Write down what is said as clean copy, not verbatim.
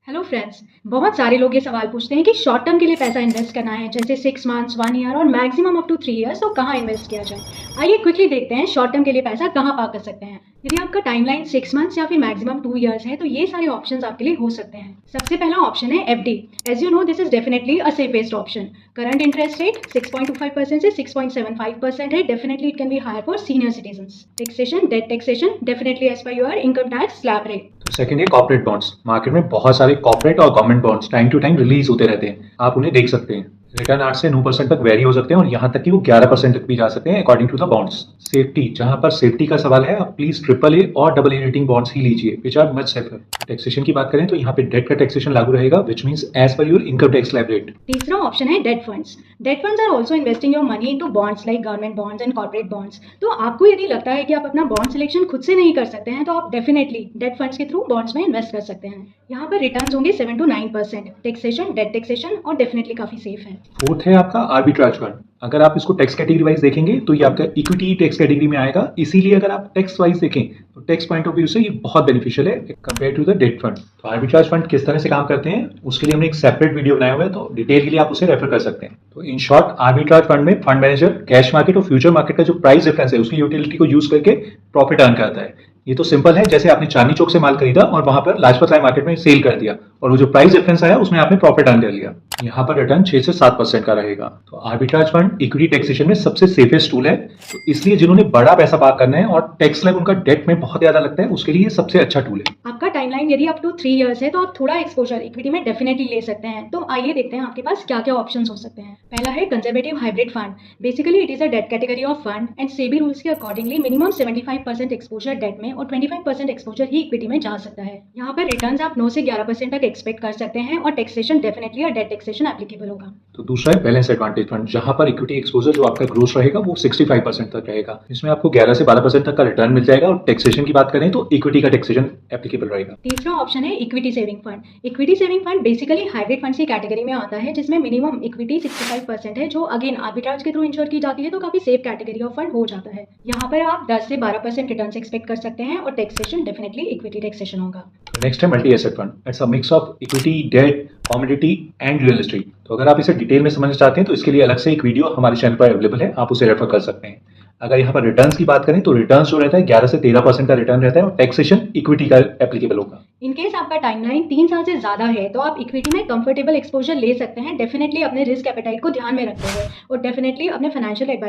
Hello friends. बहुत सारे लोग ये सवाल पूछते हैं कि शॉर्ट टर्म के लिए पैसा इन्वेस्ट करना है जैसे 6 मंथ्स 1 ईयर और मैक्सिमम अप टू 3 ईयर्स, तो कहाँ इन्वेस्ट किया जाए। आइए क्विकली देखते हैं शॉर्ट टर्म के लिए पैसा कहाँ पार कर सकते हैं। यदि आपका टाइमलाइन 6 मंथ्स या फिर मैक्सिमम 2 ईयर्स है तो ये सारे ऑप्शंस आपके लिए हो सकते हैं। सबसे पहला ऑप्शन है FD. As you know this is definitely a safest option. Current interest rate 6.25% से 6.75% है। Definitely it can be higher for senior citizens. Taxation, debt taxation definitely as per your income tax slab rate. Second है corporate bonds. Market में बहुत सारे corporate और government bonds time to time release होते रहते हैं, आप उन्हें देख सकते हैं। रिटर्न 8 से 9% तक वेरी हो सकते हैं और यहाँ तक कि वो 11% तक भी जा सकते हैं according to the bonds. Safety, जहां पर सेफ्टी का सवाल है, आप प्लीज ट्रिपल ए और डबल ए रेटिंग बॉन्ड्स ही लीजिए which are much safer. Taxation की बात करें तो यहाँ पे डेट का टैक्सेशन लागू रहेगा which means as per your income tax slab rate. तीसरा ऑप्शन है debt funds. Debt funds are also investing your money into bonds like government bonds and corporate bonds. तो आपको यदि लगता है कि आप अपना बॉन्ड सिलेक्शन खुद से नहीं कर सकते हैं तो आप डेफिनेटली डेट फंड्स के थ्रू बॉन्ड्स में इन्वेस्ट कर सकते हैं। यहाँ पर रिटर्न्स होंगे 7 to 9%। टैक्सेशन, डेट टैक्सेशन और डेफिनेटली काफी सेफ है। फोर्थ है आपका आर्बिट्राज फंड। अगर आप इसको टैक्स कैटेगरी वाइज देखेंगे तो ये आपका इक्विटी टैक्स कैटेगरी में आएगा, इसीलिए अगर आप टैक्स वाइज देखें तो टैक्स पॉइंट ऑफ व्यू से ये बहुत बेनिफिशियल है compare to the debt fund. तो आर्बिट्राज फंड किस तरह से काम करते हैं उसके लिए हमने एक सेपरेट वीडियो बनाया हुआ है, तो डिटेल के लिए आप उसे रेफर कर सकते हैं। तो इन शॉर्ट, आर्बिट्राज फंड में फंड मैनेजर कैश मार्केट और फ्यूचर मार्केट का जो प्राइस डिफरेंस है उसकी यूटिलिटी को यूज करके प्रॉफिट अर्न करता है। ये तो सिंपल है, जैसे आपने चांदनी चौक से माल खरीदा और वहां पर लाजपत राय मार्केट में सेल कर दिया और वो जो प्राइस डिफरेंस आया उसमें आपने प्रॉफिट अर्न कर लिया। यहाँ पर रिटर्न 6 से 7% का रहेगा। तो आर्बिट्राज फंड इक्विटी टैक्सेशन में सबसे सेफेस्ट टूल है, तो इसलिए जिन्होंने बड़ा पैसा पार करना है और टैक्स स्लैब उनका डेट में बहुत ज्यादा लगता है उसके लिए सबसे अच्छा टूल है। आपका टाइमलाइन यदि अप टू 3 ईयर्स है तो आप थोड़ा एक्सपोजर इक्विटी में डेफिनेटली ले सकते हैं। तो आइए देखते हैं आपके पास क्या क्या ऑप्शंस हो सकते हैं। पहला है conservative hybrid fund. Basically it is a debt category of fund and SEBI rules के अकॉर्डिंगली मिनिमम 75% एक्सपोजर डेट में और 25% एक्सपोजर ही इक्विटी में जा सकता है। यहाँ पर रिटर्न्स आप 9 से 11% तक एक्सपेक्ट कर सकते हैं और टैक्सेशन डेफिनेटली और डेट टैक्सेशन एप्लीकेबल होगा। तो दूसरा है बैलेंस एडवांटेज फंड, जहां पर इक्विटी एक्सपोजर जो आपका ग्रोस रहेगा वो 65% तक रहेगा। इसमें आपको 11 से 12% तक का रिटर्न मिल जाएगा और टैक्सेशन की बात करें तो इक्विटी का टैक्सेशन एप्लीकेबल रहेगा। तीसरा ऑप्शन है equity saving fund. Equity saving fund basically hybrid funds की कैटेगरी में आता है जिसमें मिनिमम इक्विटी 65% है, जो अगेन आर्बिट्राज के थ्रू इंश्योर की जाती है, तो काफी सेफ कैटेगरी ऑफ फंड हो जाता है। यहाँ पर आप 10 से 12% रिटर्न एक्सपेक्ट कर सकते हैं और टैक्सेशन डेफिनेटली इक्विटी टैक्सेशन होगा। नेक्स्ट है multi asset fund. It's a mix of equity, debt, commodity and real estate. तो अगर आप इसे डिटेल में समझना चाहते हैं तो इसके लिए अलग से एक वीडियो हमारे चैनल पर अवेलेबल है, आप उसे रेफर कर सकते हैं। अगर यहाँ पर रिटर्न्स की बात करें तो रिटर्न्स जो रहता है 11 से 13% का रिटर्न रहता है और टैक्सेशन इक्विटी का एप्लीकेबल होगा। इनकेस आपका टाइमलाइन 3 साल से ज्यादा है तो आप इक्विटी में कंफर्टेबल एक्सपोजर ले सकते हैं, डेफिनेटली अपने रिस्क एपेटाइट को ध्यान में रखते हुए और डेफिनेटली अपने फाइनेंशियल एडवाइजर